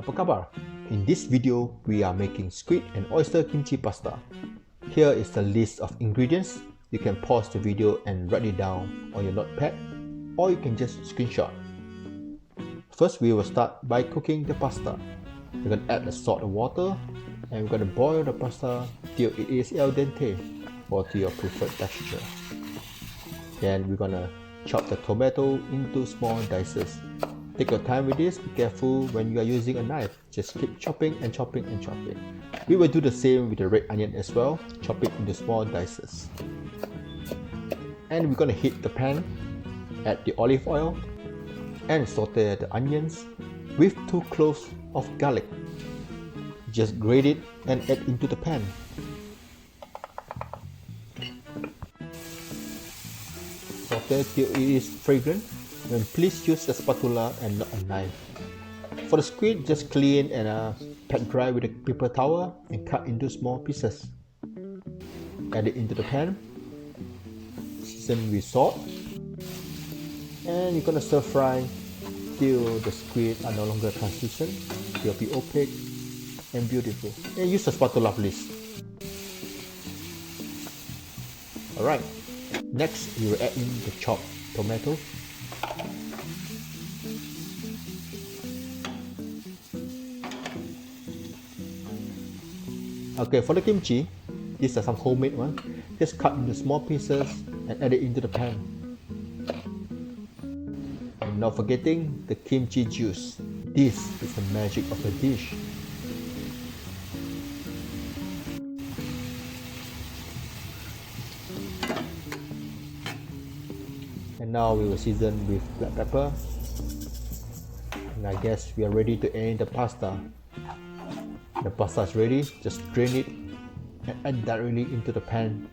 apa khabar? In this video, we are making squid and oyster kimchi pasta. Here is the list of ingredients. You can pause the video and write it down on your notepad, or you can just screenshot. First, we will start by cooking the pasta. We're going to add the salt and water, and we're going to boil the pasta till it is al dente, or to your preferred texture. Then we're going to chop the tomato into small dices. Take your time with this, be careful when you are using a knife. Just keep chopping and chopping and chopping. We will do the same with the red onion as well, chop it into small dices. And we're going to heat the pan, add the olive oil, and saute the onions with 2 cloves of garlic. Just grate it and add into the pan. Saute till it is fragrant, and please use a spatula and not a knife. For the squid, just clean and pat dry with a paper towel and cut into small pieces. Add it into the pan, season with salt, and you're gonna stir fry till the squid are no longer translucent. They'll be opaque and beautiful. And use a spatula, please. Alright, next we will add in the chopped tomato. Okay, for the kimchi, these are some homemade ones. Just cut into small pieces and add it into the pan. And not forgetting the kimchi juice. This is the magic of the dish. And now we will season with black pepper. And I guess we are ready to add in the pasta. The pasta is ready, just drain it and add directly into the pan.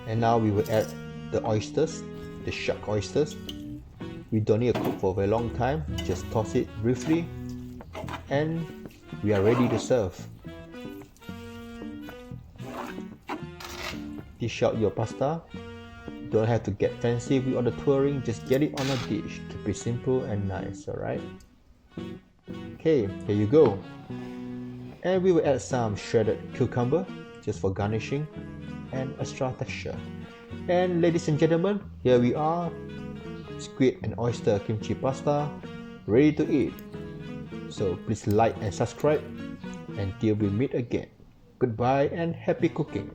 And now we will add the oysters, the shucked oysters. We don't need to cook for a very long time, just toss it briefly and we are ready to serve. Dish out your pasta. Don't have to get fancy with all the touring, just get it on a dish. Keep it simple and nice, alright? Okay, here you go. And we will add some shredded cucumber just for garnishing and extra texture. And ladies and gentlemen, here we are, squid and oyster kimchi pasta, ready to eat. So please like and subscribe until we meet again. Goodbye and happy cooking.